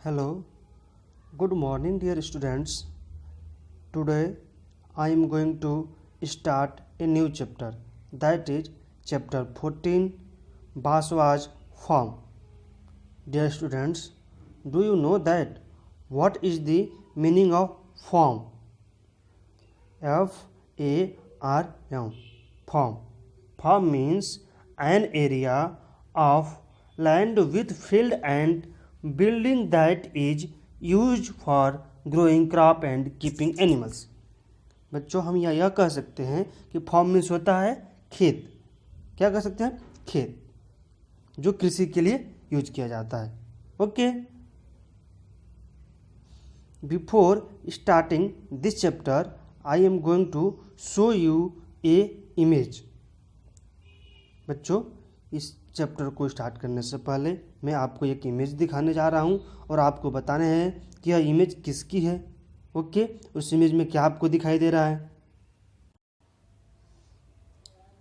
Hello, good morning, dear students. Today I am going to start a new chapter, that is chapter 14, Boswell's form. Dear students, do you know that what is the meaning of form? F-A-R-M, form. Form means an area of land with field and building that is used for growing crop and keeping animals. बच्चों हम यह कह सकते हैं कि form means होता है खेत. क्या कह सकते हैं? खेत जो कृषि के लिए यूज किया जाता है. Okay. Before starting this chapter I am going to show you a image. बच्चों इस चैप्टर को स्टार्ट करने से पहले मैं आपको एक इमेज दिखाने जा रहा हूं और आपको बताने हैं कि यह इमेज किसकी है. ओके. उस इमेज में क्या आपको दिखाई दे रहा है?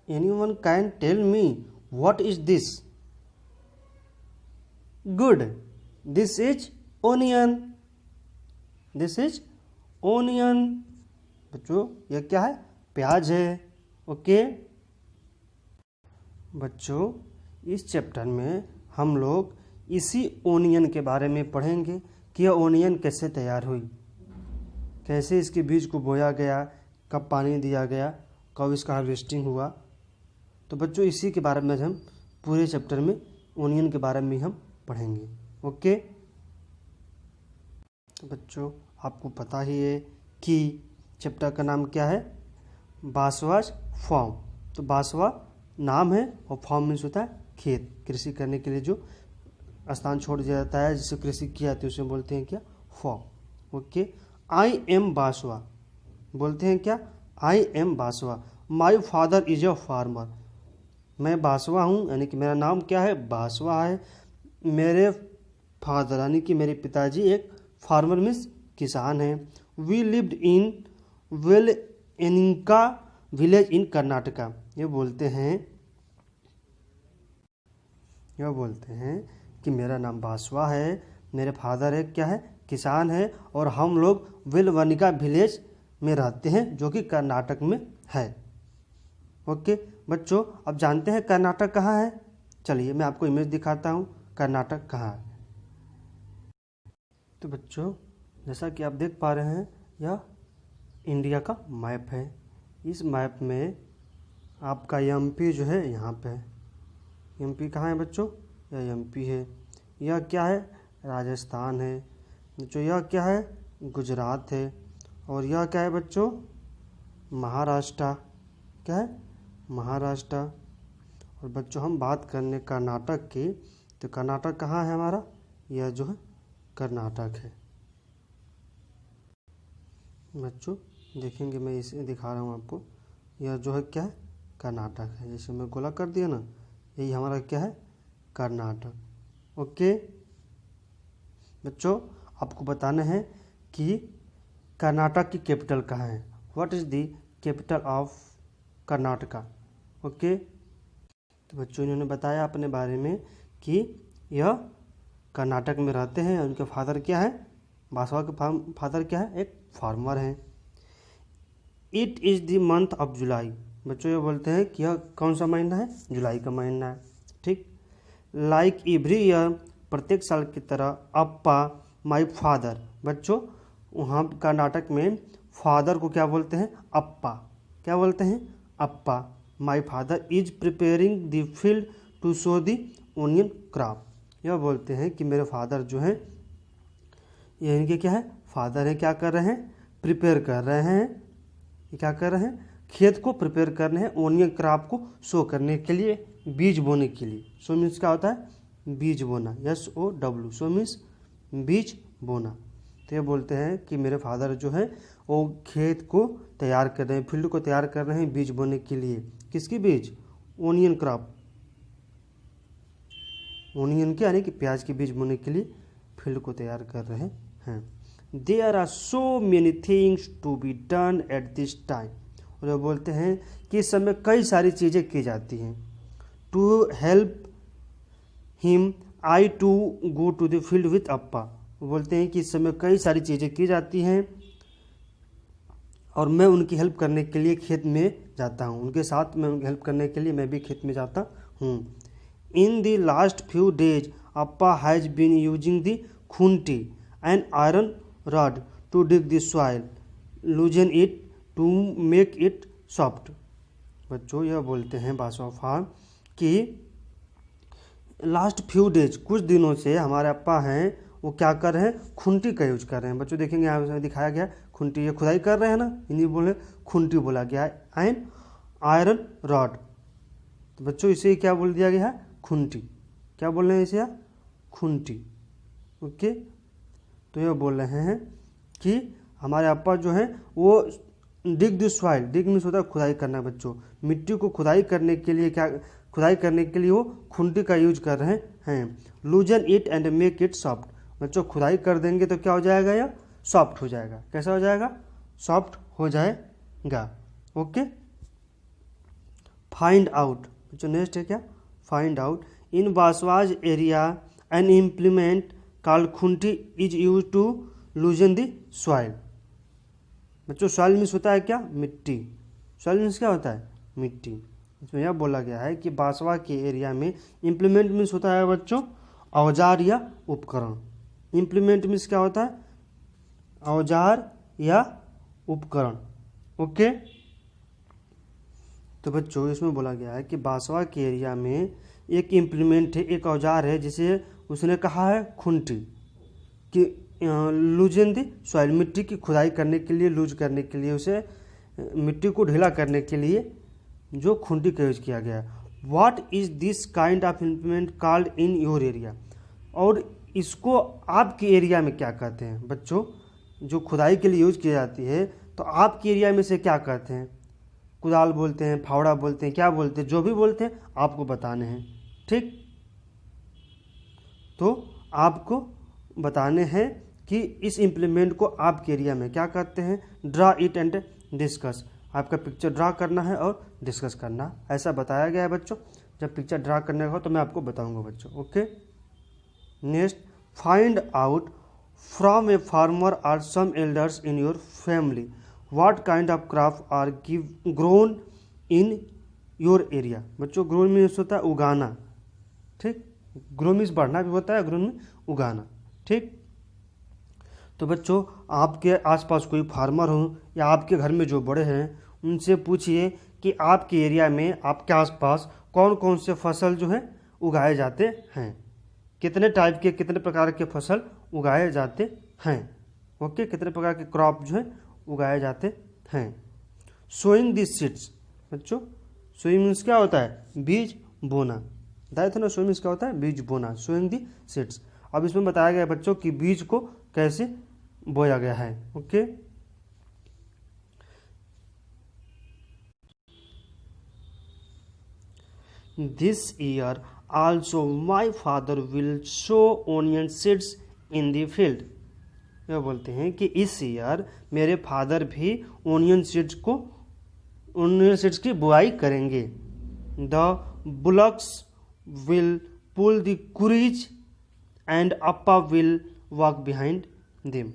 Anyone can tell me what is this? Good. This is onion. This is onion. बच्चों यह क्या है? प्याज है. ओके. बच्चों इस चैप्टर में हम लोग इसी ओनियन के बारे में पढ़ेंगे कि यह ओनियन कैसे तैयार हुई, कैसे इसके बीज को बोया गया, कब पानी दिया गया, कब इसका हार्वेस्टिंग हुआ. तो बच्चों इसी के बारे में हम पूरे चैप्टर में ओनियन के बारे में हम पढ़ेंगे. ओके. तो बच्चों आपको पता ही है कि चैप्टर का नाम क्या है? बॉस्वेल्स फॉर्म. तो बॉस्वेल नाम है और फॉर्म मीन्स होता है खेत. कृषि करने के लिए जो स्थान छोड़ दिया जाता है, जिससे कृषि की जाती है, उसे बोलते हैं क्या? Form. Okay. I am Basava. बोलते हैं क्या? I am Basava. My father is a farmer. मैं बासवा हूँ, यानी कि मेरा नाम क्या है? बासवा है. मेरे फादर यानी कि मेरे पिताजी एक फार्मर मीन्स किसान हैं. We lived in Velenika village in Karnataka. ये बोलते हैं कि मेरा नाम बासवा है, मेरे फादर है क्या है? किसान है, और हम लोग वेलवनिका विलेज में रहते हैं जो कि कर्नाटक में है. ओके. बच्चों अब जानते हैं कर्नाटक कहाँ है? चलिए मैं आपको इमेज दिखाता हूँ कर्नाटक कहाँ है. तो बच्चों जैसा कि आप देख पा रहे हैं यह इंडिया का मैप है. इस मैप में आपका एमपी जो है यहाँ पे है. एमपी कहाँ है बच्चों? यह एमपी है. यह क्या है? राजस्थान है. बच्चों यह क्या है? गुजरात है. और यह क्या है बच्चों? महाराष्ट्र. क्या है? महाराष्ट्र. और बच्चों हम बात करने कर्नाटक की, तो कर्नाटक कहाँ है हमारा? यह जो है कर्नाटक है. बच्चों देखेंगे, मैं इसे दिखा रहा हूँ आपको. यह जो है क्या है? कर्नाटक है. जैसे मैं गोला कर दिया ना, यही हमारा क्या है? कर्नाटक. ओके. बच्चों आपको बताना है कि कर्नाटक की कैपिटल कहाँ है. What is the capital of Karnataka. Okay. तो बच्चों इन्होंने बताया अपने बारे में कि यह कर्नाटक में रहते हैं. उनके फादर क्या है? बासवा के फादर क्या है? एक फार्मर हैं. It is the month of July. बच्चों ये बोलते हैं कि यह कौन सा महीना है? जुलाई का महीना है. ठीक. लाइक एवरी ईयर, प्रत्येक साल की तरह, अप्पा माई फादर. बच्चों वहाँ कर्नाटक में फादर को क्या बोलते हैं? अप्पा. क्या बोलते हैं? Appa. My father is preparing the field to sow the onion crop. यह बोलते हैं कि मेरे फादर जो हैं, ये इनके क्या है? फादर हैं. क्या कर रहे हैं? प्रिपेयर कर रहे हैं. ये क्या कर रहे हैं? खेत को प्रिपेयर कर रहे हैं ओनियन क्रॉप को शो करने के लिए, बीज बोने के लिए. सो मीन्स क्या होता है? बीज बोना. SOW. सो मीन्स बीज बोना. तो ये बोलते हैं कि मेरे फादर जो है वो खेत को तैयार कर रहे हैं, फील्ड को तैयार कर रहे हैं बीज बोने के लिए. किसकी बीज? Onion crop. ओनियन के यानी कि प्याज के बीज बोने के लिए फील्ड को तैयार कर रहे हैं. There are so many things to be done at this time. और वो बोलते हैं कि इस समय कई सारी चीज़ें की जाती हैं. To help him I too go to the field with appa. वो बोलते हैं कि इस समय कई सारी चीज़ें की जाती हैं और मैं उनकी हेल्प करने के लिए खेत में जाता हूँ, उनके साथ मैं उनकी हेल्प करने के लिए मैं भी खेत में जाता हूँ। In the last few days Appa has been using the khunti and iron rod to dig the soil, loosen it to make it soft. बच्चों यह बोलते हैं बासवाफा कि लास्ट फ्यू डेज कुछ दिनों से हमारे अप्पा हैं वो क्या कर रहे हैं, खुंटी का यूज कर रहे हैं। बच्चों देखेंगे यहाँ पे दिखाया गया खुंटी, ये खुदाई कर रहे हैं ना, इन्हीं बोले खुंटी बोला गया है। एंड आयरन रॉड, तो बच्चों इसे क्या बोल दिया गया है, खुंटी। क्या बोल रहे हैं इसे, खुंटी। ओके, तो ये बोल रहे हैं कि हमारे अप्पा जो है वो डिग द सॉइल, डिग मीन्स होता है खुदाई करना। बच्चों मिट्टी को खुदाई करने के लिए क्या, खुदाई करने के लिए वो खुंटी का यूज कर रहे हैं। लूजन it and make it soft. बच्चों खुदाई कर देंगे तो क्या हो जाएगा, या सॉफ्ट हो जाएगा। कैसा हो जाएगा, सॉफ्ट हो जाएगा। Okay, find out. बच्चों नेक्स्ट है क्या, find out. In Basava's area an implement called khunti is use to loosen the soil. बच्चों सॉइल मीन्स होता है क्या, मिट्टी। सॉइल मीन्स क्या होता है, मिट्टी। इसमें यह बोला गया है कि बासवा के एरिया में इम्प्लीमेंट मीन्स होता है बच्चों औजार या उपकरण। इम्प्लीमेंट मीन्स क्या होता है, औजार या उपकरण। ओके, तो बच्चों इसमें बोला गया है कि बासवा के एरिया में एक इम्प्लीमेंट है, एक औजार है जिसे उसने कहा है खुंटी, कि लूजन दी सॉइल, मिट्टी की खुदाई करने के लिए, लूज करने के लिए, उसे मिट्टी को ढीला करने के लिए जो खुंटी का यूज किया गया है। What is this kind of implement called in your area. और इसको आपके एरिया में क्या कहते हैं। बच्चों जो खुदाई के लिए यूज की जाती है तो आपके एरिया में से क्या कहते हैं, कुदाल बोलते हैं, फावड़ा बोलते हैं, क्या बोलते हैं, जो भी बोलते हैं आपको बताने हैं। ठीक, तो आपको बताने हैं कि इस इम्प्लीमेंट को आपके एरिया में क्या कहते हैं। ड्रा इट एंड डिस्कस, आपका पिक्चर ड्रा करना है और डिस्कस करना, ऐसा बताया गया है बच्चों। जब पिक्चर ड्रा करने का हो तो मैं आपको बताऊंगा बच्चों। Okay, next, find out from a farmer or some elders in your family what kind of crop are grown in your area. बच्चों ग्रोन मीन्स होता है उगाना। ठीक, ग्रो मीन्स बढ़ना भी होता है, ग्रोन में उगाना। ठीक, तो बच्चों आपके आसपास कोई फार्मर हो या आपके घर में जो बड़े हैं उनसे पूछिए कि आपके एरिया में, आपके आसपास कौन कौन से फसल जो है उगाए जाते हैं, कितने टाइप के, कितने प्रकार के फसल उगाए जाते हैं। ओके, कितने प्रकार के क्रॉप जो है उगाए जाते हैं। Sowing the seeds. बच्चों सोइंग मीन्स क्या होता है, बीज बोना। बताया था ना, सोइंग मीन्स क्या होता है, बीज बोना। Sowing the seeds. अब इसमें बताया गया है बच्चों कि बीज को कैसे बोया गया है। Okay, this year also my father will show onion seeds in the field. यह बोलते हैं कि इस ईयर मेरे फादर भी ओनियन सीड्स की बुआई करेंगे। The bullocks will pull the kuriges and appa will walk behind them.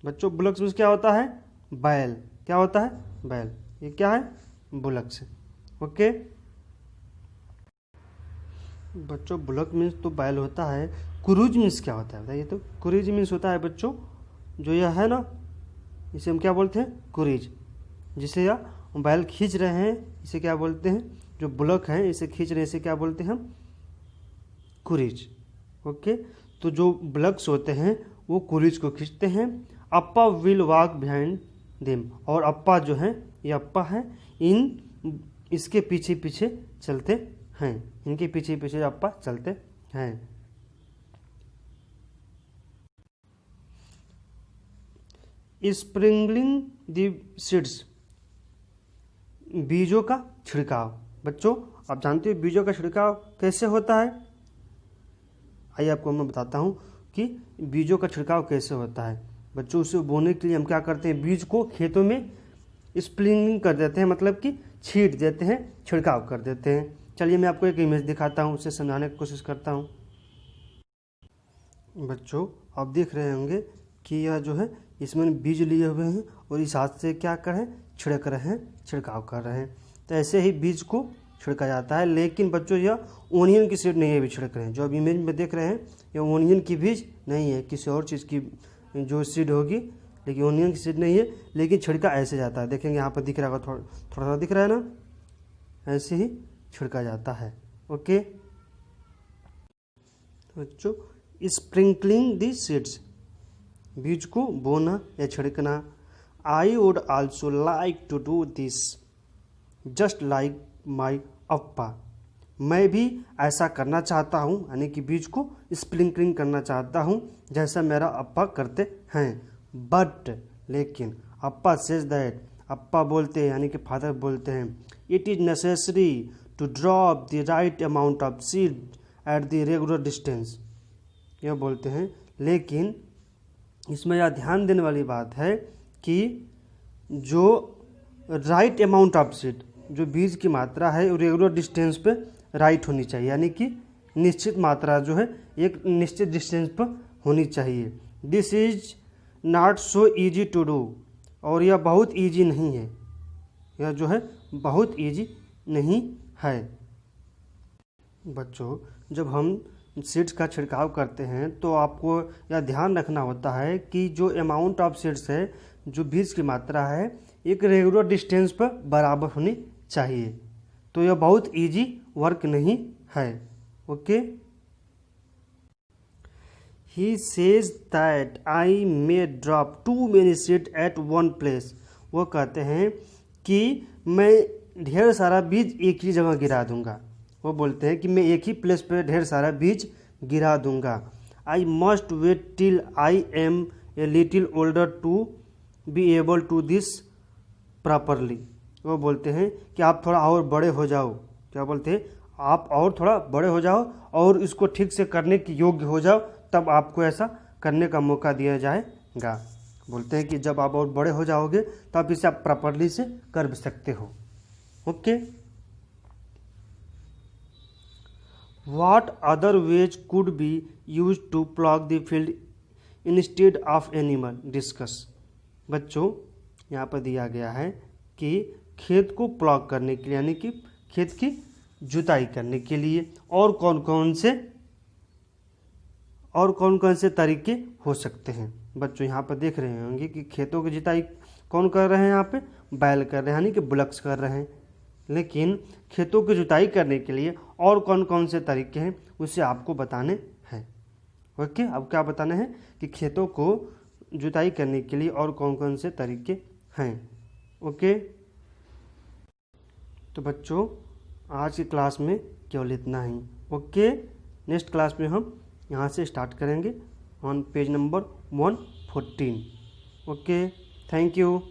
बच्चों बुलक्स मीन्स क्या होता है, बैल। क्या होता है, बैल। ये क्या है, बुलक्स। ओके, बच्चों बुलक मीन्स तो बैल होता है। कुरूज मीन्स क्या होता है बताइए। तो कुरीज मीन्स होता है बच्चों जो यह है ना, इसे हम क्या बोलते हैं, कुरीज। जिसे यह बैल खींच रहे हैं इसे क्या बोलते हैं, जो बुलक है इसे खींच रहे हैं इसे क्या बोलते हैं हम, कुरीज। ओके, तो जो बुलक्स होते हैं वो कुरीज को खींचते हैं। अप्पा विल वॉक बिहाइंड देम, और अप्पा जो है, ये अप्पा है, इसके पीछे पीछे चलते हैं, इनके पीछे पीछे अप्पा चलते हैं। स्प्रिंकलिंग द सीड्स, बीजों का छिड़काव। बच्चों आप जानते हो बीजों का छिड़काव कैसे होता है, आइए आपको मैं बताता हूँ कि बीजों का छिड़काव कैसे होता है। बच्चों उसे बोने के लिए हम क्या करते हैं, बीज को खेतों में स्प्रिंकलिंग कर देते हैं, मतलब कि छींट देते हैं, छिड़काव कर देते हैं। चलिए मैं आपको एक इमेज दिखाता हूँ, उसे समझाने की कोशिश करता हूँ। बच्चों आप देख रहे होंगे कि यह जो है इसमें बीज लिए हुए हैं और इस हाथ से क्या कर रहे हैं, छिड़क रहे हैं, छिड़काव कर रहे हैं। तो ऐसे ही बीज को छिड़का जाता है। लेकिन बच्चों यह ओनियन की सीड नहीं है, भी छिड़क रहे हैं। जो अब इमेज में देख रहे हैं यह ओनियन की बीज नहीं है, किसी और चीज़ की जो सीड होगी, लेकिन ओनियन की सीड नहीं है। लेकिन छिड़का ऐसे जाता है, देखेंगे यहाँ पर दिख रहा होगा, थोड़ा सा दिख रहा है ना, ऐसे ही छिड़का जाता है। ओके बच्चों, स्प्रिंकलिंग दी सीड्स, बीज को बोना या छिड़कना। I would also like to do this just like my appa, मैं भी ऐसा करना चाहता हूँ, यानी कि बीज को स्प्रिंकलिंग करना चाहता हूँ जैसा मेरा अप्पा करते हैं। बट लेकिन अप्पा सेज दैट, अप्पा बोलते हैं यानी कि फादर बोलते हैं, it is necessary to drop the right amount of seed at the regular distance. यह बोलते हैं, लेकिन इसमें यह ध्यान देने वाली बात है कि जो राइट अमाउंट ऑफ सीड, जो बीज की मात्रा है रेगुलर डिस्टेंस पे राइट होनी चाहिए, यानी कि निश्चित मात्रा जो है एक निश्चित डिस्टेंस पर होनी चाहिए। This is not so easy to do, और यह बहुत ईजी नहीं है, यह जो है बहुत ईजी नहीं है। बच्चों जब हम सीड्स का छिड़काव करते हैं तो आपको यह ध्यान रखना होता है कि जो अमाउंट ऑफ सीड्स है, जो बीज की मात्रा है, एक रेगुलर डिस्टेंस पर बराबर होनी चाहिए। तो यह बहुत इजी वर्क नहीं है। Okay, he says that I may drop too many seed at one place, वो कहते हैं कि मैं ढेर सारा बीज एक ही जगह गिरा दूंगा। वो बोलते हैं कि मैं एक ही प्लेस पे ढेर सारा बीज गिरा दूंगा। I must wait till I am a little older to be able to this properly. वो बोलते हैं कि आप थोड़ा और बड़े हो जाओ, क्या बोलते हैं, आप और थोड़ा बड़े हो जाओ और इसको ठीक से करने के योग्य हो जाओ, तब आपको ऐसा करने का मौका दिया जाएगा। बोलते हैं कि जब आप और बड़े हो जाओगे तब इसे आप प्रॉपरली से कर सकते हो। Okay, What other ways could be used to plough the field instead of animal? Discuss। बच्चों यहाँ पर दिया गया है कि खेत को प्लॉग करने के लिए, यानी कि खेत की जुताई करने के लिए और कौन कौन से तरीके हो सकते हैं। बच्चों यहाँ पर देख रहे होंगे कि खेतों की जुताई कौन कर रहे हैं, यहाँ पे बैल कर रहे हैं, यानी कि बुलक्स कर रहे हैं। लेकिन खेतों की जुताई करने के लिए और कौन कौन से तरीके हैं उसे आपको बताने हैं। ओके, अब क्या बताने हैं कि खेतों को जुताई करने के लिए और कौन कौन से तरीके हैं। ओके, तो बच्चों आज की क्लास में केवल इतना ही। ओके, नेक्स्ट क्लास में हम यहाँ से स्टार्ट करेंगे on page number 114। Okay, thank you.